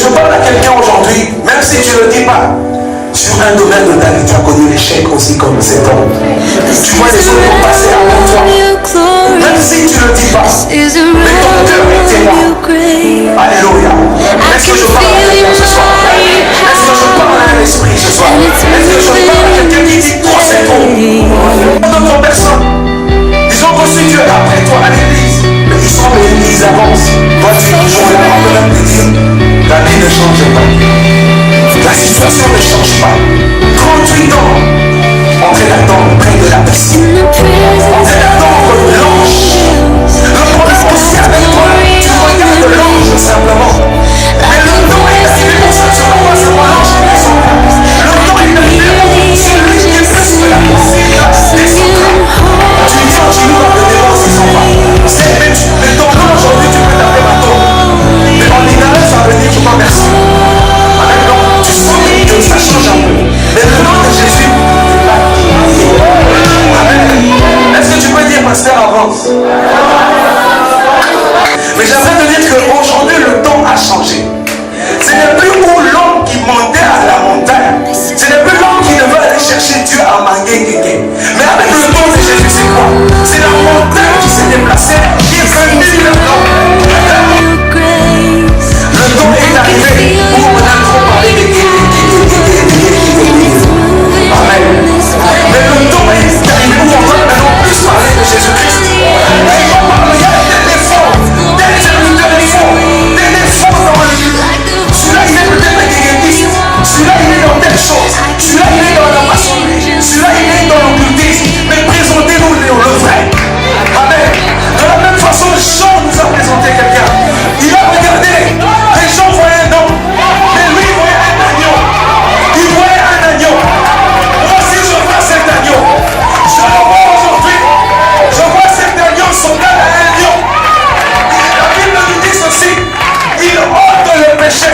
je parle à quelqu'un aujourd'hui, même si tu ne le dis pas, sur un domaine de ta vie, tu as connu l'échec aussi comme cet homme. Tu vois les autres vont passer avant toi. Même si tu ne le dis pas, mais ton cœur est témoin. Alléluia. Est-ce que je parle à quelqu'un ce soir? Est-ce que je parle à un esprit ce soir? Est-ce que je parle à quelqu'un qui dit trop c'est trop? D'autres personnes, ils ont reçu Dieu après toi à l'église, mais ils sont bénis, ils avancent. Toi tu es toujours là en train de dire, la vie ne change pas. La situation ne change pas. 38 ans, on est là-dedans près de la piscine. On est là-dedans de l'ange. Le problème aussi avec toi, tu regardes l'ange simplement. Mais le temps est arrivé pour ça, tu vois, c'est moi l'ange qui descend. Le temps est arrivé pour celui qui est plus que la piscine descendra. Tu dis au genou dans le démon s'ils sont pas. Mais ton nom aujourd'hui, tu peux taper ma tombe. Mais en ignorant, ça veut dire tu m'en merci. Tu sens que ça change un peu. Mais le nom de Jésus, amen. Est-ce que tu peux dire, pasteur, avance? Mais j'aimerais te dire qu'aujourd'hui, le temps a changé. Ce n'est plus pour l'homme qui montait à la montagne. Ce n'est plus l'homme qui devait aller chercher Dieu à Mangué. Mais avec le nom de Jésus, c'est quoi? C'est la montagne qui s'est déplacée, qui est venue vers l'homme. Le temps est arrivé où on a trop parlé de Amen. Mais le temps est arrivé où on va maintenant plus parler de Jésus-Christ. Et il va parler, il y a des défauts, des défauts dans le lieu. Celui-là, il est peut-être guéguétiste. Celui-là, il est dans telle chose. Celui-là, il est dans la maçonnerie. Celui-là, il est dans l'occultisme. Mais présentez-nous le vrai. Amen. De la même façon, Jean nous a présenté quelqu'un. Il a regardé. Les gens voyaient un homme. Mais lui, il voyait un agneau. Il voyait un agneau. Moi aussi, je vois cet agneau. Je le vois aujourd'hui. Je vois cet agneau semblable à un lion. La Bible nous dit ceci. Il ôte le péché.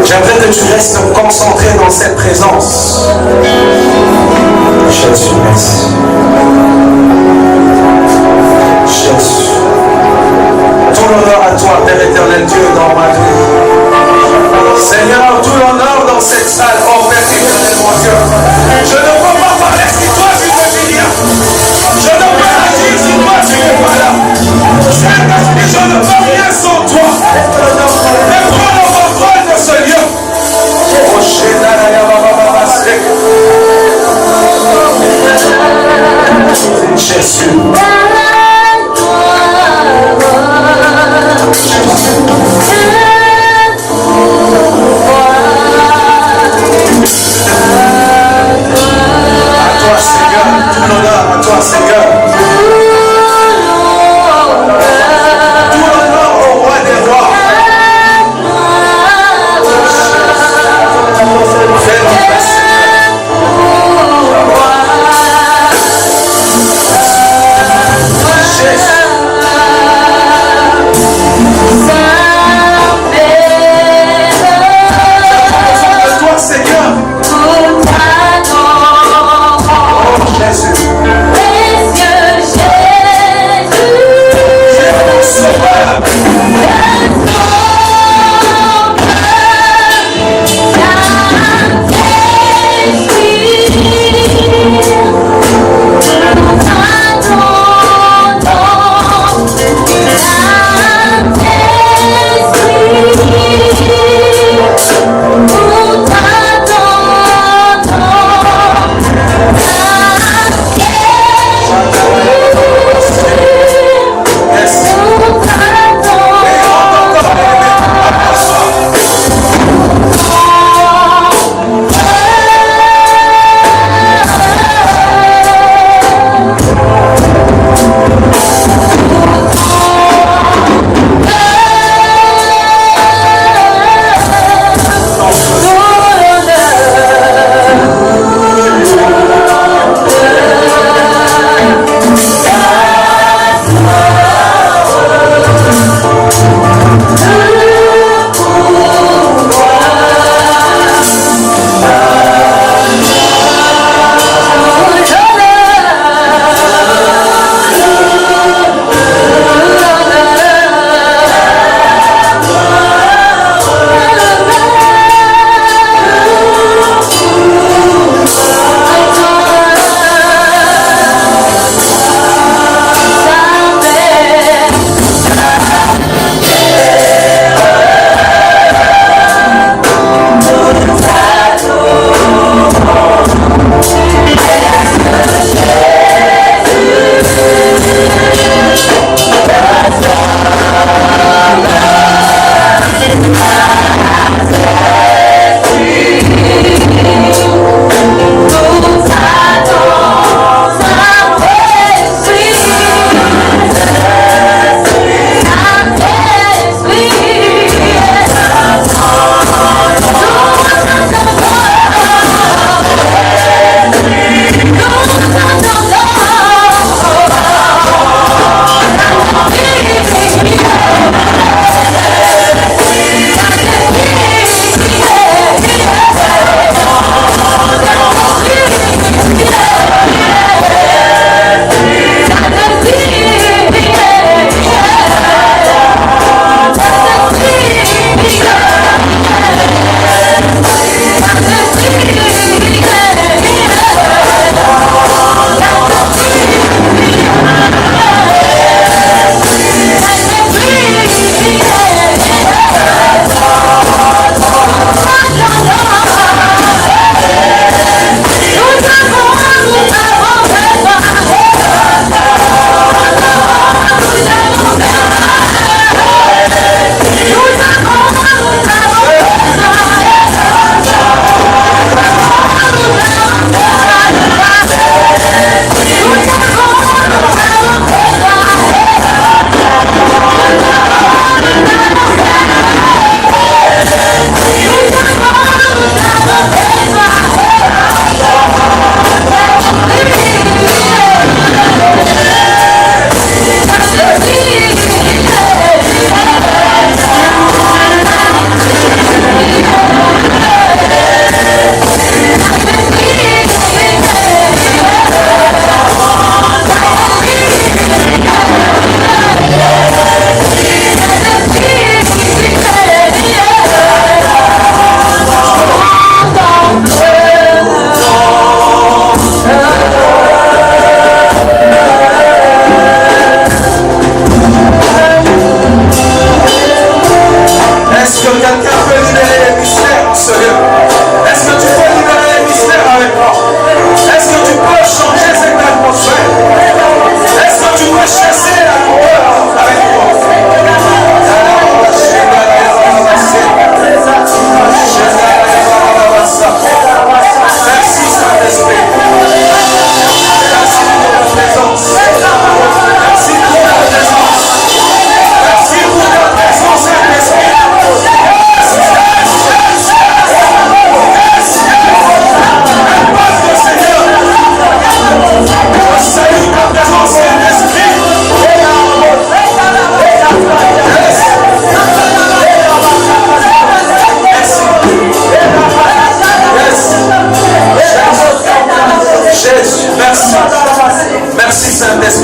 J'aimerais que tu restes concentré dans cette présence. Jésus, merci. Jésus. Tout l'honneur à toi, Père éternel Dieu, dans ma vie. Seigneur, tout l'honneur dans cette salle, oh Père éternel, mon Dieu. Je ne peux pas parler si toi tu ne dis rien. Je ne peux pas agir si toi tu n'es pas là. Saint-Esprit, je ne peux rien sans toi. Mais prends le contrôle de ce lieu. Jésus. À toi, Seigneur, tout l'honneur à toi, Seigneur. Tout l'honneur au roi des rois. Fais-nous passer.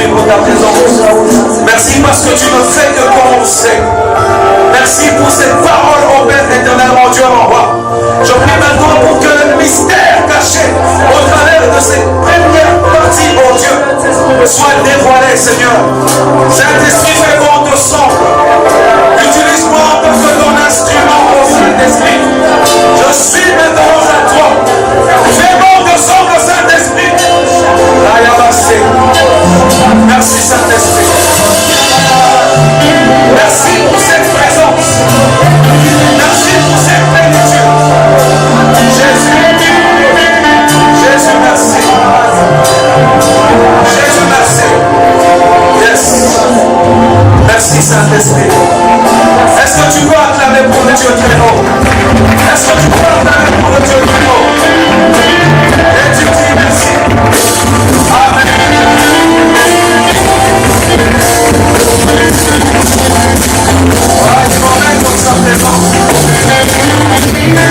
Saint-Esprit, pour ta présence. Merci parce que tu ne fais que commencer. Merci pour cette parole, ô Père éternel, mon Dieu, mon roi. Je prie maintenant pour que le mystère caché au travers de cette première partie, mon Dieu, soit dévoilé, Seigneur. Saint-Esprit, fais bon te semble. Utilise-moi en tant que ton instrument, ô Saint-Esprit. Je suis maintenant à toi. Fais bon te semble, Saint-Esprit. Merci, Saint-Esprit. Merci pour cette présence. Merci pour cette plénitude. Jésus, Jésus, merci. Jésus, merci. Yes. Merci, Saint-Esprit. Est-ce que tu peux acclamer pour le Dieu très haut? Est-ce que tu peux acclamer pour le Dieu très haut? Et tu dis merci. Amen. Voilà, tu m'emmènes pour sa présence. Merci Seigneur.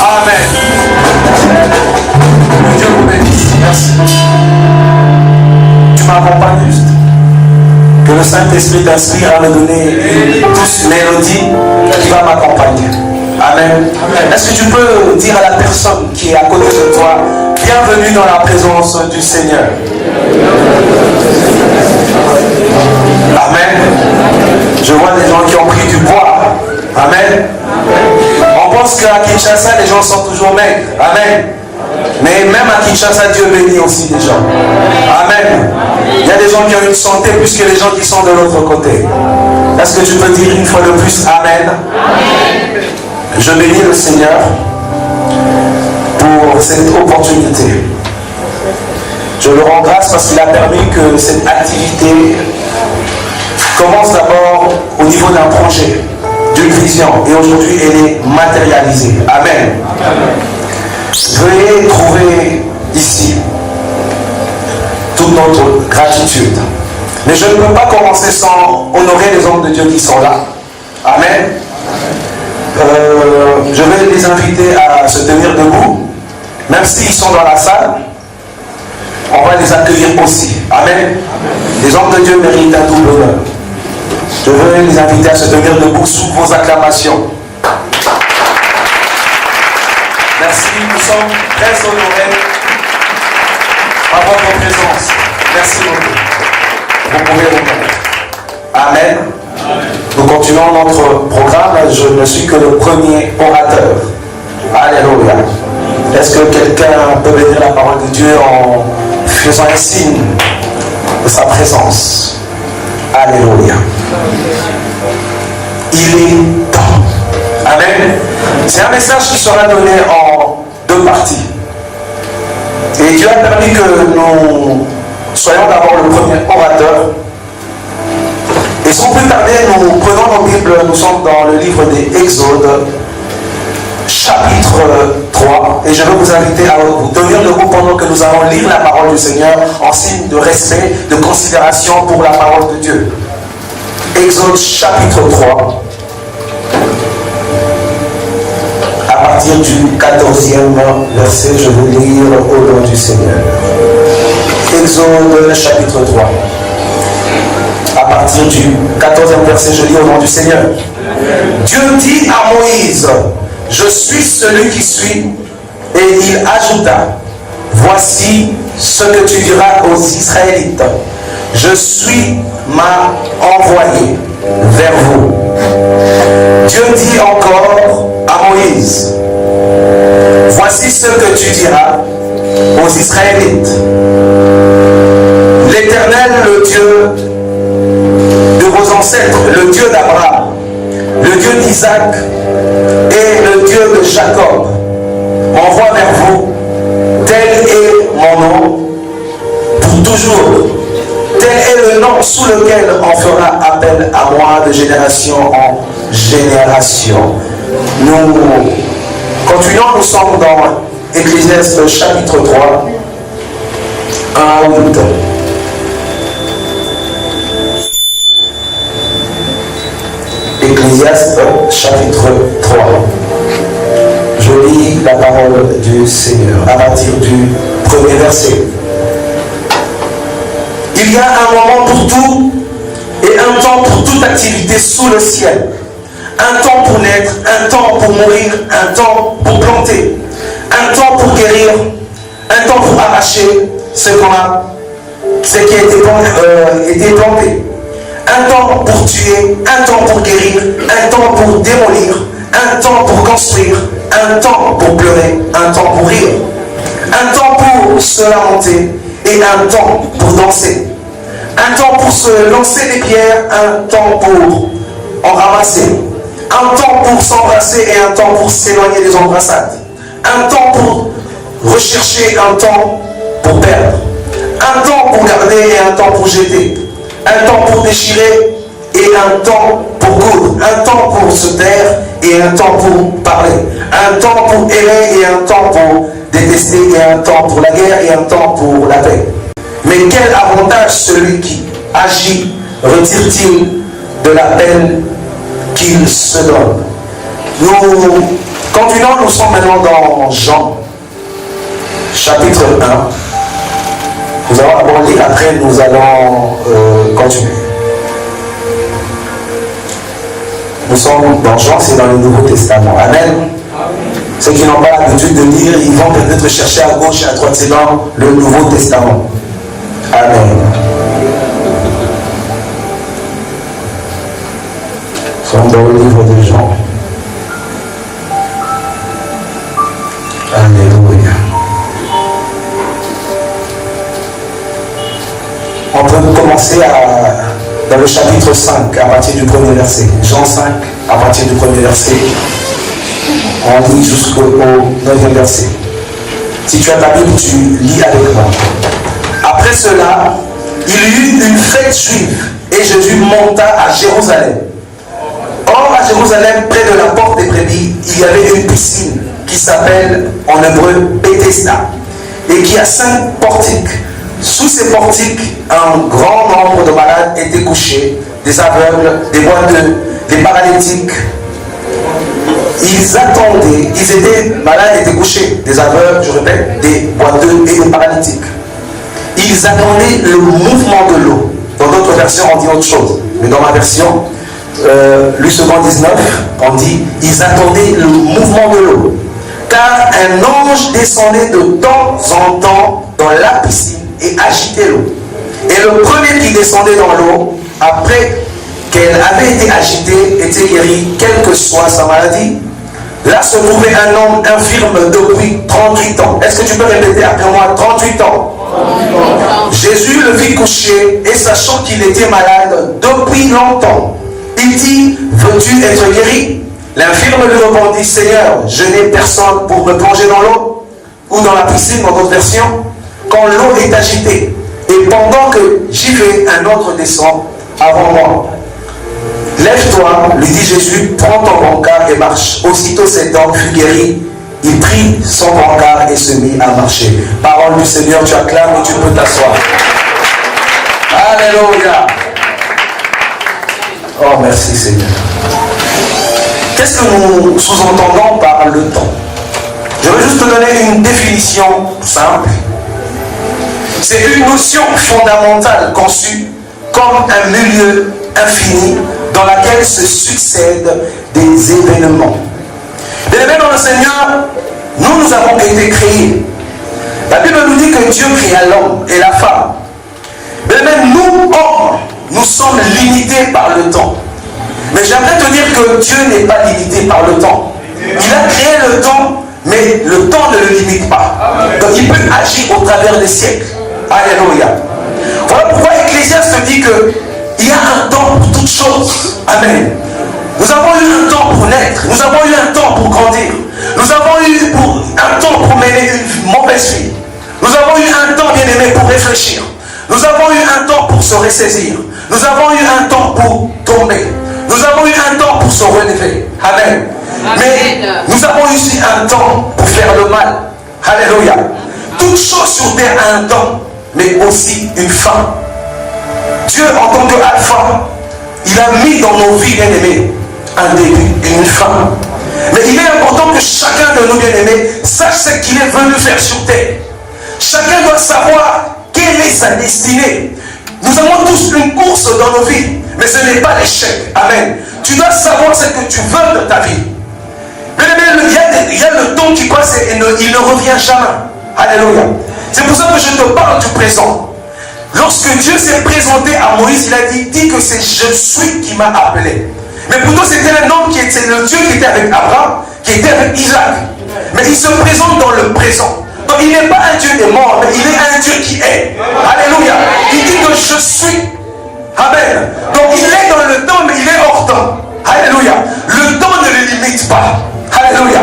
Amen. Que Dieu vous bénisse. Merci. Tu m'accompagnes juste. Que le Saint-Esprit t'inspire à me donner une douce mélodie qui va m'accompagner. Amen. Est-ce que tu peux dire à la personne qui est à côté de toi, bienvenue dans la présence du Seigneur? Amen. Je vois des gens qui ont pris du poids. Amen. On pense qu'à Kinshasa, les gens sont toujours maigres. Amen. Mais même à Kinshasa, Dieu bénit aussi les gens. Amen. Il y a des gens qui ont une santé plus que les gens qui sont de l'autre côté. Est-ce que tu peux dire une fois de plus Amen? Amen. Je bénis le Seigneur pour cette opportunité. Je le rends grâce parce qu'il a permis que cette activité commence d'abord au niveau d'un projet, d'une vision, et aujourd'hui elle est matérialisée. Amen. Veuillez trouver ici toute notre gratitude. Mais je ne peux pas commencer sans honorer les hommes de Dieu qui sont là. Amen. Je vais les inviter à se tenir debout. Même s'ils sont dans la salle, on va les accueillir aussi. Amen. Les hommes de Dieu méritent un double honneur. Je veux les inviter à se tenir debout sous vos acclamations. Merci, nous sommes très honorés par votre présence. Merci beaucoup. Vous pouvez vous mettre. Amen. Nous continuons notre programme. Je ne suis que le premier orateur. Alléluia. Est-ce que quelqu'un peut bénir la parole de Dieu en faisant un signe de sa présence? Alléluia. Il est temps. Amen. C'est un message qui sera donné en deux parties. Et Dieu a permis que nous soyons d'abord le premier orateur. Et sans plus tarder, nous prenons nos Bibles, nous sommes dans le livre des Exodes, chapitre 3. Et je vais vous inviter à vous tenir debout pendant que nous allons lire la parole du Seigneur en signe de respect, de considération pour la parole de Dieu. Exode chapitre 3. À partir du 14e verset, je vais lire au nom du Seigneur. Exode chapitre 3. À partir du 14e verset, je lis au nom du Seigneur. Dieu dit à Moïse, je suis celui qui suis, et il ajouta, voici ce que tu diras aux Israélites. Je suis m'a envoyé vers vous. Dieu dit encore à Moïse, voici ce que tu diras aux Israélites. L'Éternel, le Dieu de vos ancêtres, le Dieu d'Abraham, le Dieu d'Isaac et le Dieu de Jacob, m'envoie vers vous. Tel est mon nom pour toujours. Tel est le nom sous lequel on fera appel à moi de génération en génération. Nous continuons, nous sommes dans Ecclésiaste chapitre 3. 1 à 8. Ecclésiaste chapitre 3. Je lis la parole du Seigneur à partir du premier verset. Il y a un moment pour tout et un temps pour toute activité sous le ciel. Un temps pour naître, un temps pour mourir, un temps pour planter, un temps pour guérir, un temps pour arracher ce qui a été planté. Un temps pour tuer, un temps pour guérir, un temps pour démolir, un temps pour construire, un temps pour pleurer, un temps pour rire, un temps pour se lamenter et un temps pour danser, un temps pour se lancer des pierres, un temps pour en ramasser, un temps pour s'embrasser et un temps pour s'éloigner des embrassades, un temps pour rechercher, un temps pour perdre, un temps pour garder et un temps pour jeter, un temps pour déchirer et un temps pour coudre, un temps pour se taire et un temps pour parler, un temps pour aimer et un temps pour détester et un temps pour la guerre et un temps pour la paix. Mais quel avantage celui qui agit retire-t-il de la peine qu'il se donne? Nous continuons, nous sommes maintenant dans Jean, chapitre 1. Nous allons d'abord lire, après nous allons continuer. Nous sommes dans Jean, c'est dans le Nouveau Testament. Amen. Ceux qui n'ont pas l'habitude de lire, ils vont peut-être chercher à gauche et à droite, c'est dans le Nouveau Testament. Amen. Nous sommes dans le livre de Jean. Alléluia. On peut commencer dans le chapitre 5, à partir du premier verset. Jean 5, à partir du premier verset. On lit jusqu'au 9e verset. Si tu as ta Bible, tu lis avec moi. Après cela, il y eut une fête juive et Jésus monta à Jérusalem. Or, à Jérusalem, près de la porte des brebis, il y avait une piscine qui s'appelle en hébreu Bethesda et qui a 5 portiques. Sous ces portiques, un grand nombre de malades étaient couchés, des aveugles, des boiteux, des paralytiques. Ils étaient malades, étaient couchés, des aveugles, je répète, des boiteux et des paralytiques. Ils attendaient le mouvement de l'eau. Dans d'autres versions, on dit autre chose. Mais dans ma version, Luc 19, on dit, ils attendaient le mouvement de l'eau. Car un ange descendait de temps en temps dans la piscine et agitait l'eau. Et le premier qui descendait dans l'eau, après qu'elle avait été agitée, était guéri, quelle que soit sa maladie. Là se trouvait un homme infirme depuis 38 ans. Est-ce que tu peux répéter après moi? 38 ans. 38 ans. Jésus le vit coucher et sachant qu'il était malade depuis longtemps, il dit, veux-tu être guéri? L'infirme lui répondit, Seigneur, je n'ai personne pour me plonger dans l'eau ou dans la piscine, dans d'autres versions, quand l'eau est agitée. Et pendant que j'y vais, un autre descend avant moi. Lève-toi, lui dit Jésus, prends ton brancard et marche. Aussitôt cet homme fut guéri. Il prit son brancard et se mit à marcher. Parole du Seigneur, tu acclames et tu peux t'asseoir. Alléluia. Oh, merci Seigneur. Qu'est-ce que nous sous-entendons par le temps? Je vais juste te donner une définition simple. C'est une notion fondamentale conçue comme un milieu infini dans lequel se succèdent des événements. Bien-aimés dans le Seigneur, nous avons été créés. La Bible nous dit que Dieu créa l'homme et la femme. Bien-aimés, nous, hommes, nous sommes limités par le temps. Mais j'aimerais te dire que Dieu n'est pas limité par le temps. Il a créé le temps, mais le temps ne le limite pas. Donc il peut agir au travers des siècles. Alléluia. Voilà pourquoi Ecclésiaste dit qu'il y a un temps pour toutes choses. Amen. Nous avons eu un temps pour naître. Nous avons eu un temps pour grandir. Nous avons eu un temps pour mener une mauvaise vie. Nous avons eu un temps, bien aimé, pour réfléchir. Nous avons eu un temps pour se ressaisir. Nous avons eu un temps pour tomber. Nous avons eu un temps pour se relever. Amen. Mais nous avons eu aussi un temps pour faire le mal. Alléluia. Toute chose sur terre a un temps. mais aussi une fin. Dieu, en tant qu'alpha, il a mis dans nos vies, bien-aimés, un début et une fin. Mais il est important que chacun de nous, bien-aimés, sache ce qu'il est venu faire sur terre. Chacun doit savoir quelle est sa destinée. Nous avons tous une course dans nos vies, mais ce n'est pas l'échec. Amen. Tu dois savoir ce que tu veux de ta vie. Mais il y a le temps qui passe et il ne revient jamais. Alléluia. C'est pour ça que je te parle du présent. Lorsque Dieu s'est présenté à Moïse, il a dit que c'est je suis qui m'a appelé. Mais pourtant c'était un homme qui était le Dieu qui était avec Abraham, qui était avec Isaac. Mais il se présente dans le présent. Donc il n'est pas un Dieu des morts, mais il est un Dieu qui est. Alléluia. Il dit que je suis. Amen. Donc il est dans le temps, mais il est hors temps. Alléluia. Le temps ne le limite pas. Alléluia.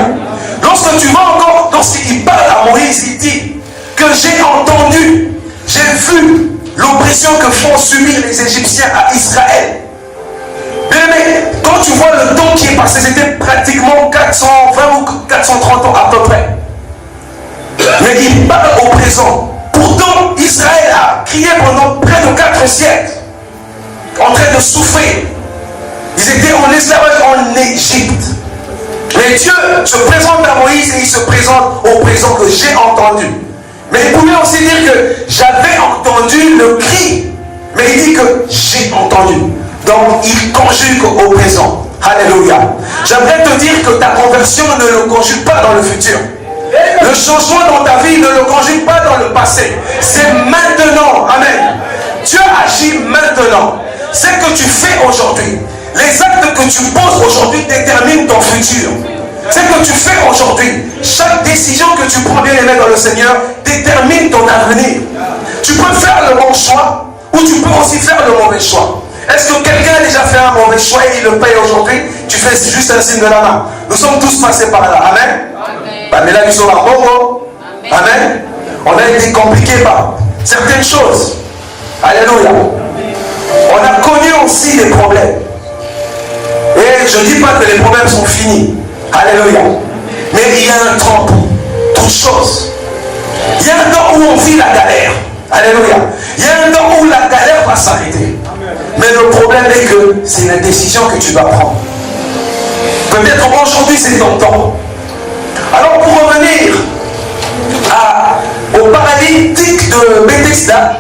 Lorsque tu vas encore, lorsqu'il parle à Moïse, il dit que j'ai entendu, j'ai vu l'oppression que font subir les Égyptiens à Israël. Mais quand tu vois le temps qui est passé, c'était pratiquement 420 ou 430 ans à peu près. Mais il parle au présent. Pourtant, Israël a crié pendant près de 4 siècles, en train de souffrir. Ils étaient en esclavage en Égypte. Mais Dieu se présente à Moïse et il se présente au présent que j'ai entendu. Mais il pouvait aussi dire que j'avais entendu le cri. Mais il dit que j'ai entendu. Donc il conjugue au présent. Alléluia. J'aimerais te dire que ta conversion ne le conjugue pas dans le futur. Le changement dans ta vie ne le conjugue pas dans le passé. C'est maintenant. Amen. Dieu agit maintenant. Ce que tu fais aujourd'hui, les actes que tu poses aujourd'hui déterminent ton futur. Ce que tu fais aujourd'hui, chaque décision que tu prends, bien aimé dans le Seigneur, détermine ton avenir. Tu peux faire le bon choix ou tu peux aussi faire le mauvais choix. Est-ce que quelqu'un a déjà fait un mauvais choix et il le paye aujourd'hui? Tu fais juste un signe de la main. Nous sommes tous passés par là. Amen. Mais là, nous sommes à Congo. Amen. On a été compliqués par certaines choses. Alléluia. On a connu aussi des problèmes. Et je ne dis pas que les problèmes sont finis. Alléluia. Mais il y a un temps pour toute chose. Il y a un temps où on vit la galère. Alléluia. Il y a un temps où la galère va s'arrêter. Mais le problème est que c'est la décision que tu vas prendre. Peut-être aujourd'hui c'est ton temps. Alors pour revenir au paralytique de Bethesda,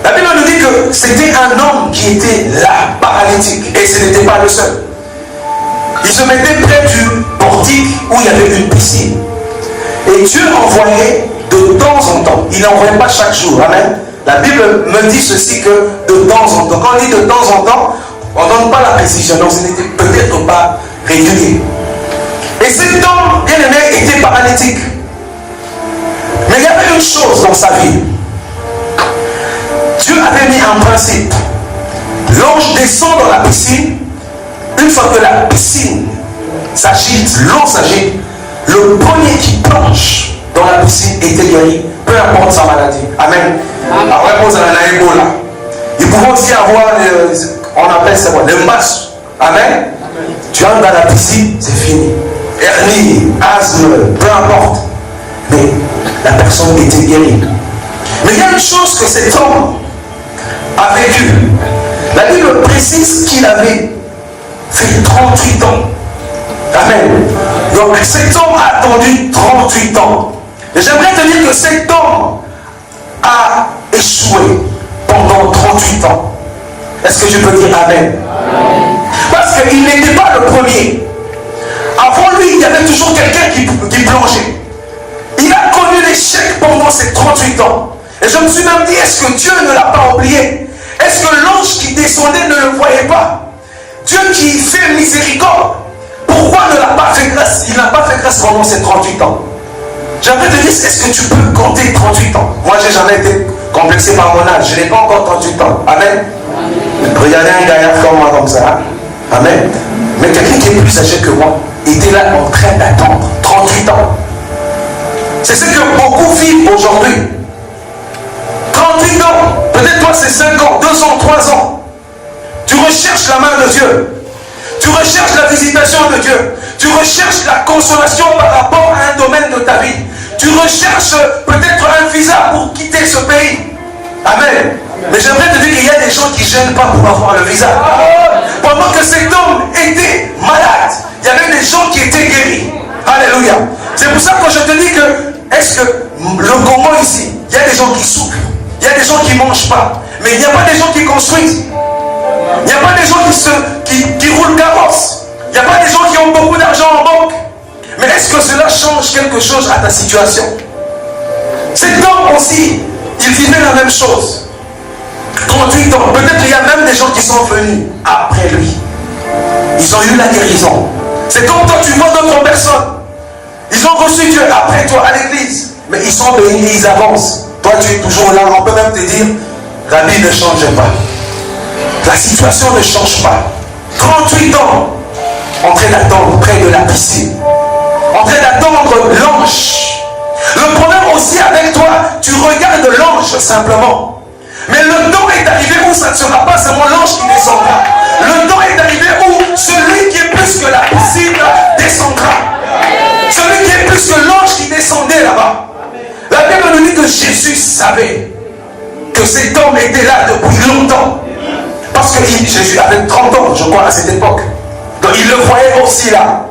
la Bible nous dit que c'était un homme qui était là, paralytique. Et ce n'était pas le seul. Il se mettait près du portique où il y avait une piscine. Et Dieu envoyait de temps en temps. Il n'envoyait pas chaque jour. Amen. La Bible me dit ceci que de temps en temps. Quand on dit de temps en temps, on ne donne pas la précision. Donc ce n'était peut-être pas régulier. Et cet homme, bien aimé, était paralytique. Mais il y avait une chose dans sa vie. Dieu avait mis un principe. L'ange descend dans la piscine. Une fois que la piscine s'agite, l'eau s'agite, le premier qui plonge dans la piscine était guéri, peu importe sa maladie. Amen. Après, vous avez Ebola. Il pouvait aussi avoir, on appelle ça quoi, le masque. Amen. Tu entres dans la piscine, c'est fini. Hernie, asthme, peu importe. Mais la personne était guérie. Mais il y a une chose que cet homme a vécu. La Bible précise qu'il avait fait 38 ans. Amen. Donc cet homme a attendu 38 ans. Et j'aimerais te dire que cet homme a échoué pendant 38 ans. Est-ce que je peux dire Amen? Parce qu'il n'était pas le premier. Avant lui, il y avait toujours quelqu'un qui plongeait. Il a connu l'échec pendant ces 38 ans. Et je me suis même dit, est-ce que Dieu ne l'a pas oublié? Est-ce que l'ange qui descendait ne le voyait pas? Dieu qui fait miséricorde, pourquoi ne l'a pas fait grâce? Il n'a pas fait grâce pendant ces 38 ans. J'aimerais te dire, est-ce que tu peux compter 38 ans? Moi, je n'ai jamais été complexé par mon âge. Je n'ai pas encore 38 ans. Amen. Regardez un gars comme moi comme ça. Hein? Amen. Mais quelqu'un qui est plus âgé que moi était là en train d'attendre 38 ans. C'est ce que beaucoup vivent aujourd'hui. 38 ans. Peut-être toi c'est 5 ans, 2 ans, 3 ans. Tu recherches la main de Dieu. Tu recherches la visitation de Dieu. Tu recherches la consolation par rapport à un domaine de ta vie. Tu recherches peut-être un visa pour quitter ce pays. Amen. Mais j'aimerais te dire qu'il y a des gens qui ne gênent pas pour avoir le visa. Pendant que cet homme était malade, il y avait des gens qui étaient guéris. Alléluia. C'est pour ça que je te dis que, est-ce que le Congo ici, il y a des gens qui souffrent, il y a des gens qui ne mangent pas, mais il n'y a pas des gens qui construisent. Il n'y a pas des gens qui roulent carrosse. Il n'y a pas des gens qui ont beaucoup d'argent en banque. Mais est-ce que cela change quelque chose à ta situation? Cet homme aussi, il vivait la même chose. 38 ans. Peut-être qu'il y a même des gens qui sont venus après lui. Ils ont eu la guérison. C'est comme toi, tu vois d'autres personnes. Ils ont reçu Dieu après toi à l'église. Mais ils sont bénis, ils avancent. Toi, tu es toujours là. On peut même te dire, la vie ne change pas. La situation ne change pas. 38 ans, en train d'attendre près de la piscine. En train d'attendre l'ange. Le problème aussi avec toi, tu regardes l'ange simplement. Mais le temps est arrivé où ça ne sera pas seulement l'ange qui descendra. Le temps est arrivé où celui qui est plus que la piscine descendra. Celui qui est plus que l'ange qui descendait là-bas. La Bible nous dit que Jésus savait que cet homme était là depuis longtemps. Parce que Jésus avait 30 ans, je crois, à cette époque. Donc il le voyait aussi là.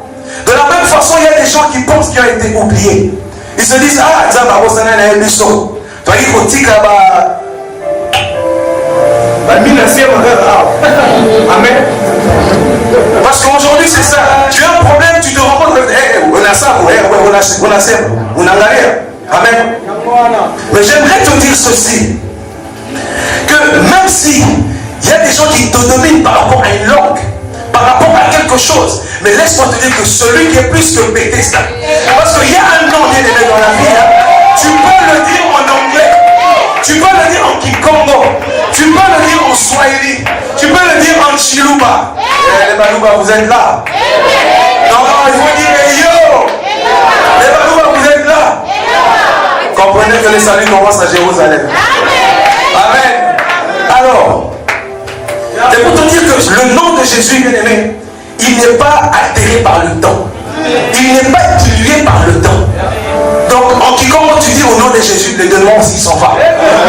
De la même façon, il y a des gens qui pensent qu'ils ont été oubliés. Ils se disent, ah, ça va, vous avez un biseau. Toi, il faut dire que amen. Parce qu'aujourd'hui, c'est ça. Tu as un problème, tu te rends compte, on a ça, on a ça, on a rien. Amen. Mais j'aimerais te dire ceci. Que même si il y a des gens qui te dominent par rapport à une langue, par rapport à quelque chose, mais laisse-moi te dire que celui qui est plus que Bethesda, parce qu'il y a un nom bien aimé dans la vie, hein, tu peux le dire en anglais, tu peux le dire en Kikongo, tu peux le dire en Swahili, tu peux le dire en Chiluba. Les Balouba, vous êtes là? Non, il faut dire yo. Les Balouba, vous êtes là? Comprenez que les saluts commencent à Jérusalem. Amen. Alors, c'est pour te dire que le nom de Jésus, bien aimé, il n'est pas altéré par le temps. Il n'est pas dilué par le temps. Donc, en quiconque tu dis au nom de Jésus, le démon aussi s'en va.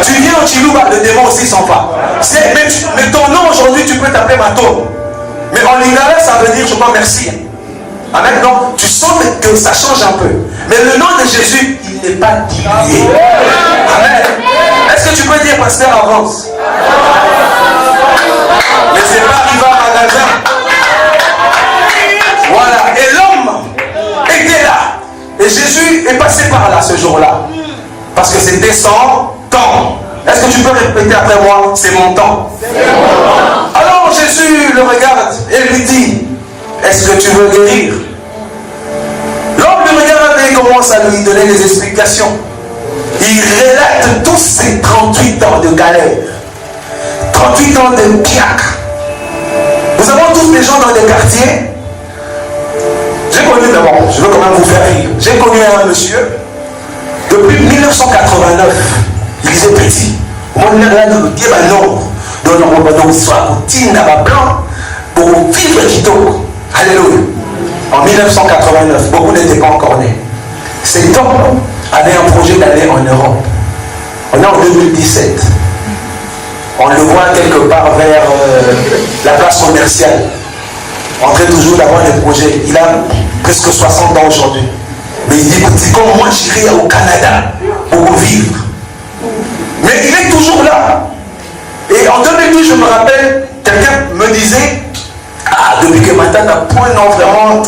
Tu viens en Chilouba, le démon aussi s'en va. Mais ton nom aujourd'hui, tu peux t'appeler Mato. Mais en lingala, ça veut dire je crois merci. Amen. Donc, tu sens que ça change un peu. Mais le nom de Jésus, il n'est pas dilué. Amen. Est-ce que tu peux dire, pasteur, avance? Mais c'est pas arrivé à magasin. Voilà. Et l'homme était là. Et Jésus est passé par là ce jour-là. Parce que c'était son temps. Est-ce que tu peux répéter après moi? C'est mon temps. Alors Jésus le regarde et lui dit, est-ce que tu veux guérir? L'homme le regarde et commence à lui donner des explications. Il relate tous ces 38 ans de galère. 38 ans de piac. Nous avons tous des gens dans des quartiers. J'ai connu d'abord, je veux quand même vous faire rire. J'ai connu un monsieur, depuis 1989, il était petit. Moi, je me dis, non, dans l'histoire, blanc, pour vivre Quito. Alléluia. En 1989, beaucoup n'étaient pas encore nés. Cet homme avait un projet d'aller en Europe. On est en 2017. On le voit quelque part vers la place commerciale. En train toujours d'avoir des projets. Il a presque 60 ans aujourd'hui. Mais il dit, comme moi j'irai au Canada pour vivre. Mais il est toujours là. Et en 2010, je me rappelle, quelqu'un me disait, ah, depuis que ma tante a point, non, vraiment,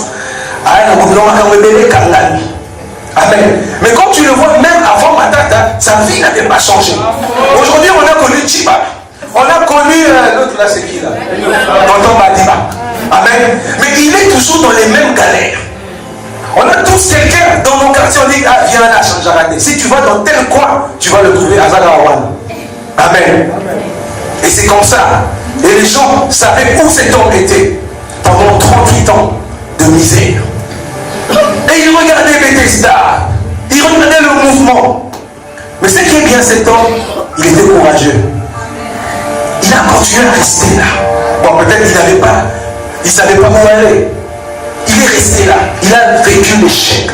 amen. Mais quand tu le vois, même avant ma tante, sa vie n'avait pas changé. Aujourd'hui, on a connu Chiba. On a connu l'autre là, c'est qui là? Tonton Badiba. Amen. Mais il est toujours dans les mêmes galères. On a tous quelqu'un dans nos quartiers, on dit, ah, viens là, Chanjarate. Si tu vas dans tel coin, tu vas le trouver à Zagarawan. Amen. Et c'est comme ça. Et les gens savaient où cet homme était pendant 38 ans de misère. Et il regardait Bethesda. Il regardait le mouvement. Mais ce qui est bien, cet homme, il était courageux. Il a continué à rester là. Bon, peut-être qu'il n'avait pas, il ne savait pas où aller. Il est resté là. Il a vécu l'échec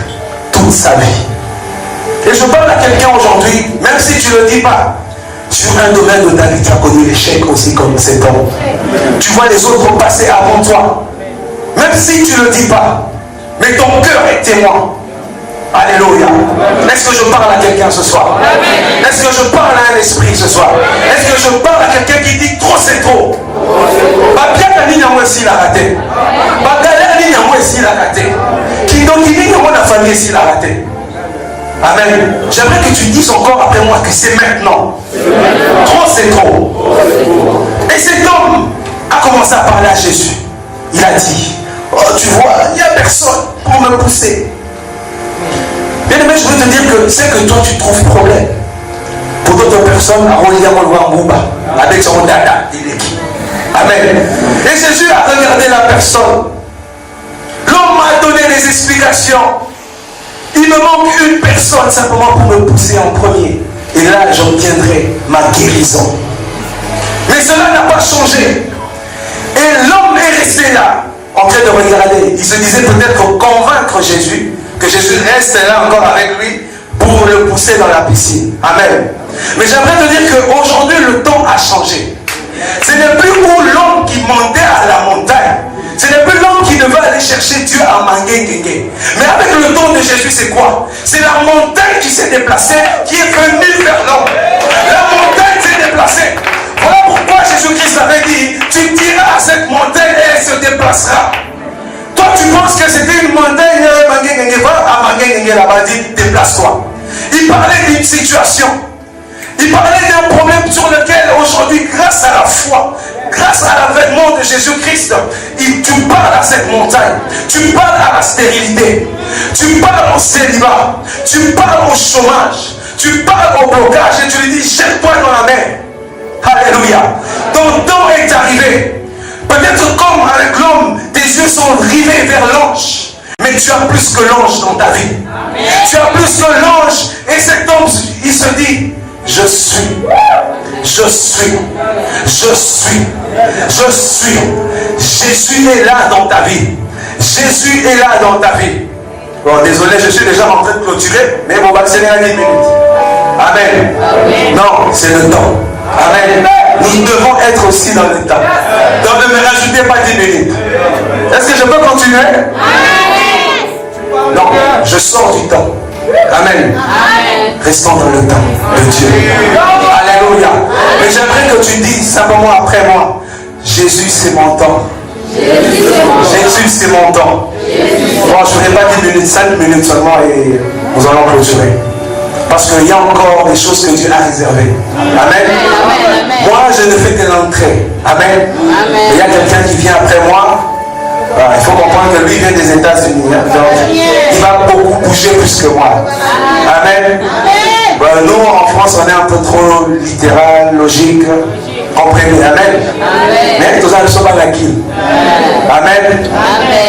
toute sa vie. Et je parle à quelqu'un aujourd'hui, même si tu ne le dis pas, Sur un domaine de ta vie, tu as connu l'échec aussi comme cet homme. Tu vois les autres passer avant toi. Même si tu ne le dis pas, mais ton cœur est témoin. Alléluia. Est-ce que je parle à quelqu'un ce soir? Est-ce que je parle à un esprit ce soir? Est-ce que je parle à quelqu'un qui dit trop c'est trop? Bien la ligne moi ici la raté. La ligne moi ici la raté. Qui donc il dit que la famille ici la raté. Amen. J'aimerais que tu dises encore après moi que c'est maintenant. Trop c'est trop. Et cet homme a commencé à parler à Jésus. Il a dit, oh tu vois, il n'y a personne pour me pousser. Bien aimé, je veux te dire que c'est que toi tu trouves problème. Pour d'autres personnes, avec son dada, il est qui? Amen. Et Jésus a regardé la personne. L'homme m'a donné des explications. Il me manque une personne simplement pour me pousser en premier. Et là, j'obtiendrai ma guérison. Mais cela n'a pas changé. Et l'homme est resté là, en train de regarder. Il se disait peut-être convaincre Jésus, que Jésus reste là encore avec lui pour le pousser dans la piscine. Amen. Mais j'aimerais te dire qu'aujourd'hui, le temps a changé. Ce n'est plus pour l'homme qui montait à la montagne. Ce n'est plus l'homme qui devait aller chercher Dieu à Mangué. Mais avec le don de Jésus, c'est quoi? C'est la montagne qui s'est déplacée, qui est venue vers l'homme. La montagne s'est déplacée. Voilà pourquoi Jésus-Christ avait dit, tu diras à cette montagne et elle se déplacera. Toi, tu penses que c'était une montagne, va à Mangué là-bas, dit, déplace-toi. Il parlait d'une situation. Il parlait d'un problème sur lequel aujourd'hui, grâce à la foi, grâce à l'avènement de Jésus-Christ, tu parles à cette montagne, tu parles à la stérilité, tu parles au célibat, tu parles au chômage, tu parles au blocage et tu lui dis, jette-toi dans la mer. Alléluia. Ton temps est arrivé. Peut-être comme avec l'homme, tes yeux sont rivés vers l'ange. Mais tu as plus que l'ange dans ta vie. Amen. Tu as plus que l'ange. Et cet homme, il se dit, je suis. Jésus est là dans ta vie. Jésus est là dans ta vie. Bon, désolé, je suis déjà en train de clôturer, mais on va accélérer à 10 minutes. Amen. Amen. Non, c'est le temps. Amen. Nous devons être aussi dans le temps. Donc ne me rajoutez pas 10 minutes. Est-ce que je peux continuer? Non, je sors du temps. Amen. Restons dans le temps de Dieu. Alléluia. Mais j'aimerais que tu dises simplement après moi, Jésus c'est mon temps. Jésus c'est mon temps. Bon, je ne ferai pas 10 minutes, 5 minutes seulement et nous allons clôturer. Parce qu'il y a encore des choses que Dieu a réservées. Amen. Moi, je ne fais que l'entrée. Amen. Il y a quelqu'un qui vient après moi. Il faut comprendre que lui vient des États-Unis. Donc, il va beaucoup bouger plus que moi. Amen. Nous, en France, on est un peu trop littéral, logique. Comprenez. Amen. Mais nous allons sauver la qui. Amen.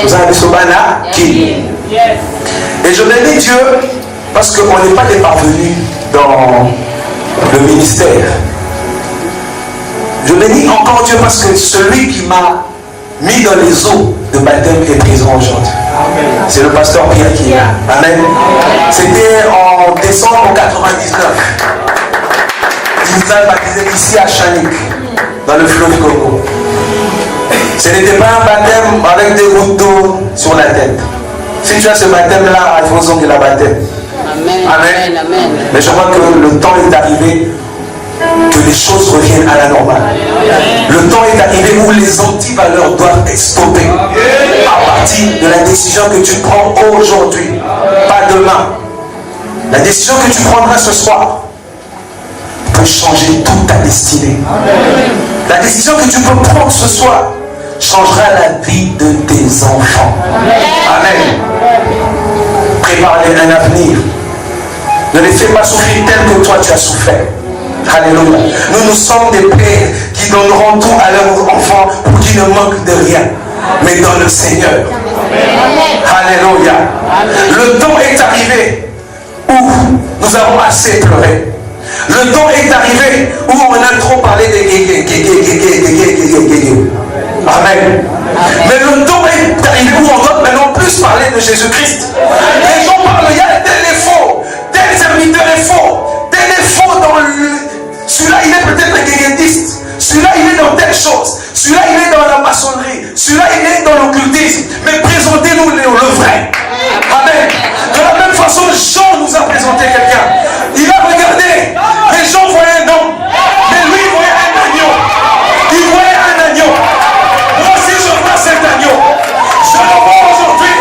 Nous allons sauver la qui. Et je bénis Dieu. Parce qu'on n'est pas des parvenus dans le ministère. Je bénis encore Dieu parce que celui qui m'a mis dans les eaux de baptême est présent aujourd'hui. C'est le pasteur Pierre qui est là. Amen. C'était en décembre 99. Il nous a baptisé ici à Chanik, dans le fleuve Congo. Ce n'était pas un baptême avec des gouttes d'eau sur la tête. Si tu as ce baptême-là, il faut que la baptême. Amen. Mais je crois que le temps est arrivé que les choses reviennent à la normale. Le temps est arrivé où les antivaleurs doivent être stoppées à partir de la décision que tu prends aujourd'hui, pas demain. La décision que tu prendras ce soir peut changer toute ta destinée. La décision que tu peux prendre ce soir changera la vie de tes enfants. Amen. Prépare-les un avenir. Ne les fais pas souffrir tel que toi tu as souffert. Alléluia. Nous sommes des pères qui donneront tout à leurs enfants pour qu'ils ne manquent de rien. Mais dans le Seigneur. Alléluia. Le temps est arrivé où nous avons assez pleuré. Le temps est arrivé où on a trop parlé de Amen. Mais le temps est arrivé où on doit maintenant plus parler de Jésus-Christ. Les gens parlent, il y a tel est faux, tel serviteur est faux, tel est faux Celui-là, il est peut-être un guéguettiste. Celui-là, il est dans telle chose. Celui-là, il est dans la maçonnerie. Celui-là, il est dans l'occultisme. Mais présentez-nous le vrai. Amen. De la même façon, Jean nous a présenté quelqu'un. Il a regardé. Les gens voyaient un homme. Mais lui, il voyait un agneau. Il voyait un agneau. Moi aussi, je vois cet agneau. Je le vois aujourd'hui.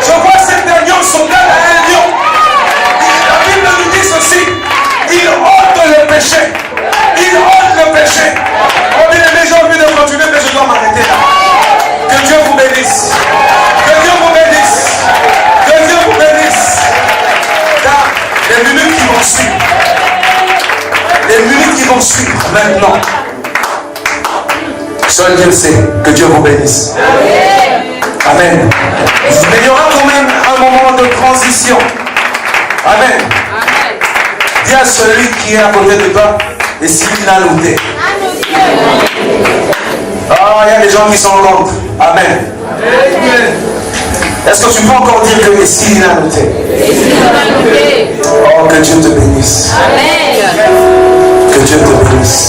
Je vois cet agneau semblable à un lion. La Bible nous dit ceci. Il ôte le péché. Il ôte le péché. Oh bien aimé, j'ai envie de continuer, mais je dois m'arrêter là. Que Dieu vous bénisse. Que Dieu vous bénisse. Que Dieu vous bénisse. Car les minutes qui vont suivre. Les minutes qui vont suivre maintenant. Seul Dieu sait. Que Dieu vous bénisse. Amen. Mais il y aura quand même un moment de transition. Amen. Dis à celui qui est à côté de toi, et s'il a noté. Ah, il y a des gens qui sont contre. Amen. Est-ce que tu peux encore dire que s'il a noté? Oh, que Dieu te bénisse. Que Dieu te bénisse.